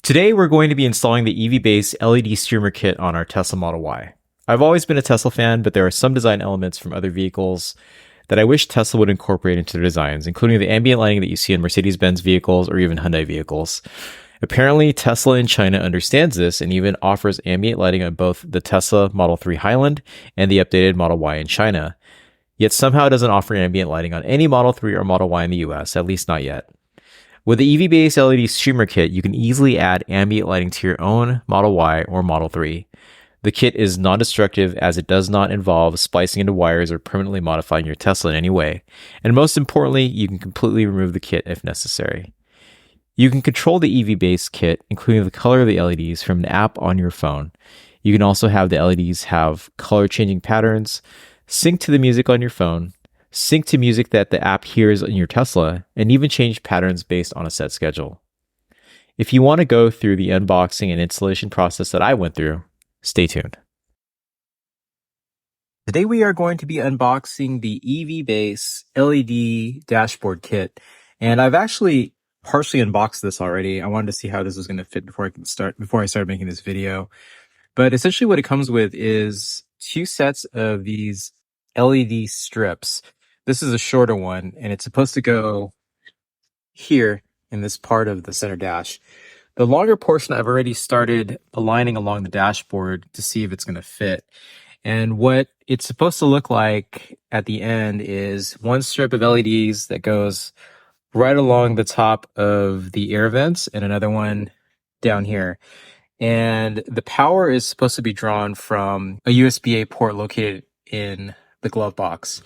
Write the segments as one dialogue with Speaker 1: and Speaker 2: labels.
Speaker 1: Today, we're going to be installing the EVBASE LED streamer kit on our Tesla Model Y. I've always been a Tesla fan, but there are some design elements from other vehicles that I wish Tesla would incorporate into their designs, including the ambient lighting that you see in Mercedes-Benz vehicles or even Hyundai vehicles. Apparently, Tesla in China understands this and even offers ambient lighting on both the Tesla Model 3 Highland and the updated Model Y in China, yet somehow it doesn't offer ambient lighting on any Model 3 or Model Y in the US, at least not yet. With the EV-based LED streamer kit, you can easily add ambient lighting to your own Model Y or Model 3. The kit is non-destructive as it does not involve splicing into wires or permanently modifying your Tesla in any way. And most importantly, you can completely remove the kit if necessary. You can control the EV-based kit, including the color of the LEDs, from an app on your phone. You can also have the LEDs have color-changing patterns, sync to the music on your phone, sync to music that the app hears in your Tesla, and even change patterns based on a set schedule. If you want to go through the unboxing and installation process that I went through, stay tuned. Today we are going to be unboxing the EVBASE LED dashboard kit, and I've actually partially unboxed this already. I wanted to see how this was going to fit before I started making this video. But essentially what it comes with is two sets of these LED strips. This is a shorter one, and it's supposed to go here in this part of the center dash. The longer portion I've already started aligning along the dashboard to see if it's going to fit. And what it's supposed to look like at the end is one strip of LEDs that goes right along the top of the air vents and another one down here. And the power is supposed to be drawn from a USB-A port located in the glove box.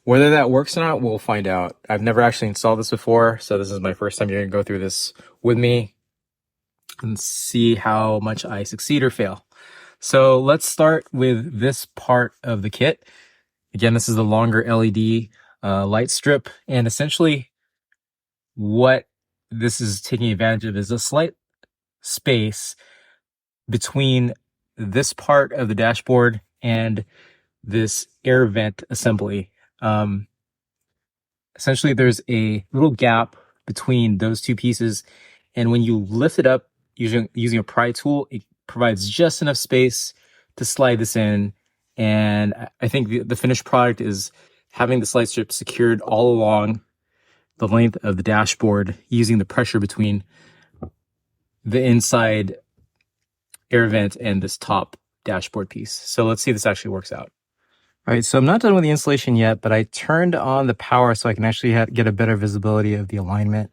Speaker 1: Whether that works or not, we'll find out. I've never actually installed this before, so this is my first time. You're going to go through this with me and see how much I succeed or fail. So let's start with this part of the kit. Again, this is the longer LED light strip, and essentially what this is taking advantage of is a slight space between this part of the dashboard and this air vent assembly. Essentially there's a little gap between those two pieces, and when you lift it up using a pry tool, it provides just enough space to slide this in. And I think the finished product is having the light strip secured all along the length of the dashboard using the pressure between the inside air vent and this top dashboard piece. So let's see if this actually works out. All right, so I'm not done with the installation yet, but I turned on the power so I can actually get a better visibility of the alignment.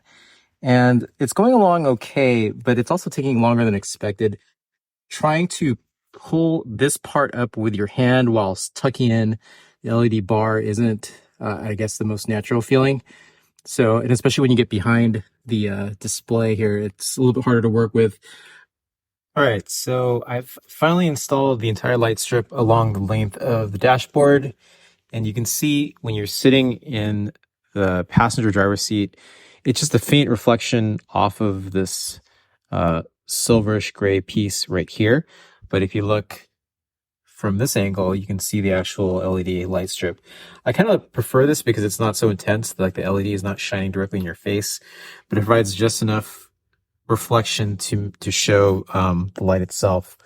Speaker 1: And it's going along okay, but it's also taking longer than expected. Trying to pull this part up with your hand while tucking in the LED bar isn't, I guess, the most natural feeling. So, and especially when you get behind the display here, it's a little bit harder to work with. All right, so I've finally installed the entire light strip along the length of the dashboard, and you can see when you're sitting in the passenger driver's seat, it's just a faint reflection off of this silverish gray piece right here. But if you look from this angle, you can see the actual LED light strip. I kind of prefer this because it's not so intense, like the LED is not shining directly in your face, but it provides just enough reflection to show the light itself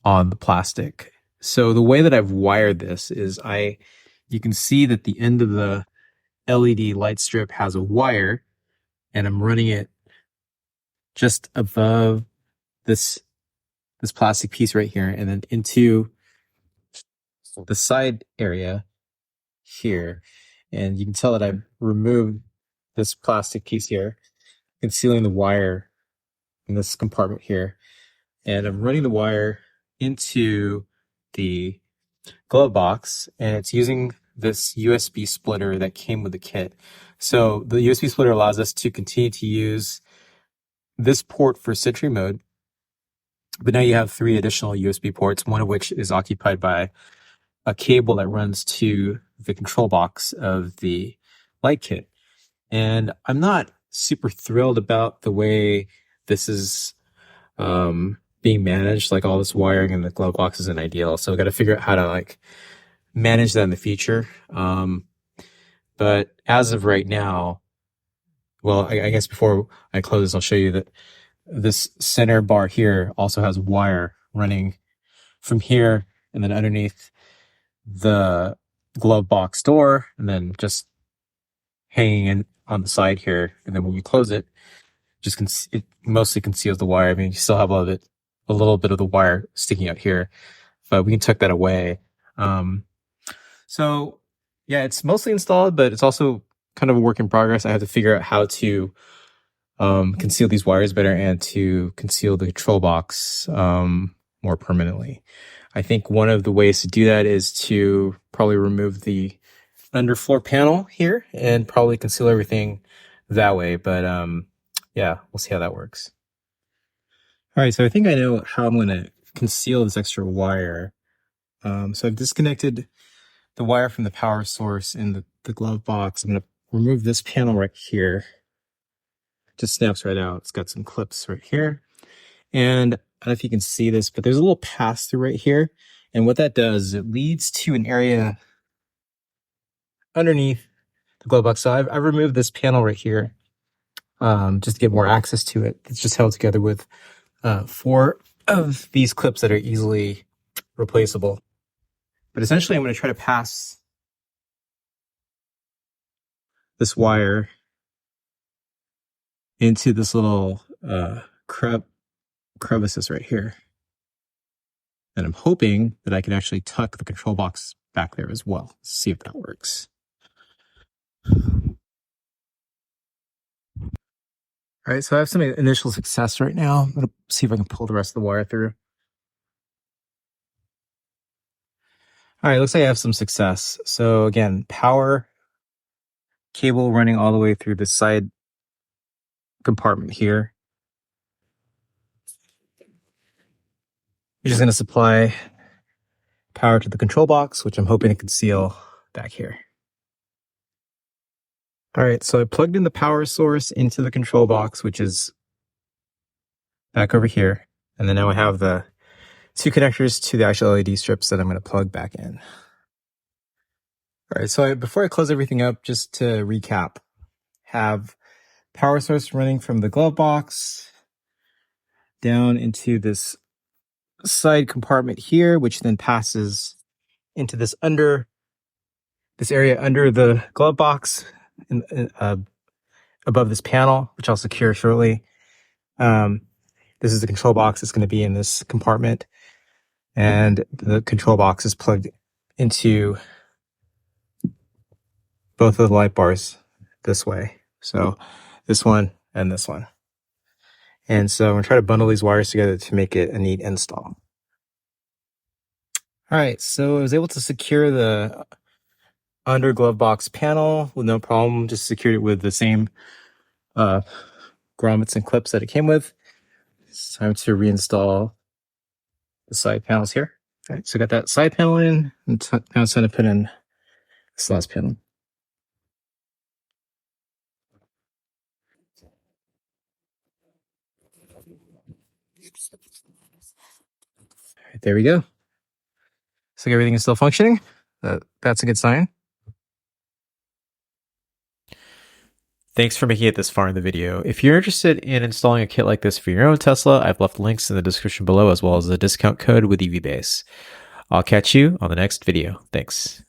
Speaker 1: on the plastic. So the way that I've wired this is you can see that the end of the LED light strip has a wire, and I'm running it just above this plastic piece right here, and then into the side area here. And you can tell that I've removed this plastic piece here, concealing the wire in this compartment here. And I'm running the wire into the glove box, and it's using this USB splitter that came with the kit. So the USB splitter allows us to continue to use this port for Sentry mode, but now you have 3 additional USB ports, one of which is occupied by a cable that runs to the control box of the light kit. And I'm not super thrilled about the way this is being managed. Like, all this wiring in the glove box isn't ideal, so I've got to figure out how to manage that in the future. But as of right now, well, I guess before I close this, I'll show you that this center bar here also has wire running from here and then underneath the glove box door, and then just hanging in on the side here. And then when you close it, it mostly conceals the wire. I mean, you still have a little bit of the wire sticking out here, but we can tuck that away. So yeah, it's mostly installed, but it's also kind of a work in progress. I have to figure out how to conceal these wires better and to conceal the control box more permanently. I think one of the ways to do that is to probably remove the underfloor panel here and probably conceal everything that way. But yeah, we'll see how that works. All right, so I think I know how I'm going to conceal this extra wire. So I've disconnected the wire from the power source in the glove box. I'm going to remove this panel right here. Just snaps right out. It's got some clips right here. And I don't know if you can see this, but there's a little pass through right here. And what that does is it leads to an area underneath the glove box. So I've removed this panel right here just to get more access to it. It's just held together with 4 of these clips that are easily replaceable. But essentially, I'm going to try to pass this wire into this little crevices right here. And I'm hoping that I can actually tuck the control box back there as well. Let's see if that works. All right, so I have some initial success right now. I'm going to see if I can pull the rest of the wire through. All right, looks like I have some success. So again, power cable running all the way through the side compartment here. We're just going to supply power to the control box, which I'm hoping to conceal back here. All right, so I plugged in the power source into the control box, which is back over here. And then now I have the 2 connectors to the actual LED strips that I'm going to plug back in. All right, so before I close everything up, just to recap, have power source running from the glove box down into this side compartment here, which then passes into this area under the glove box above this panel, which I'll secure shortly. This is the control box. It's going to be in this compartment, and the control box is plugged into both of the light bars this way. So this one and this one. And so I'm going to try to bundle these wires together to make it a neat install. All right, so I was able to secure the under glove box panel with no problem. Just secured it with the same grommets and clips that it came with. It's time to reinstall the side panels here. All right, so I got that side panel in, and now it's time to put in this last panel. All right, there we go. So everything is still functioning. That's a good sign. Thanks for making it this far in the video. If you're interested in installing a kit like this for your own Tesla, I've left links in the description below as well as a discount code with EVBASE. I'll catch you on the next video. Thanks.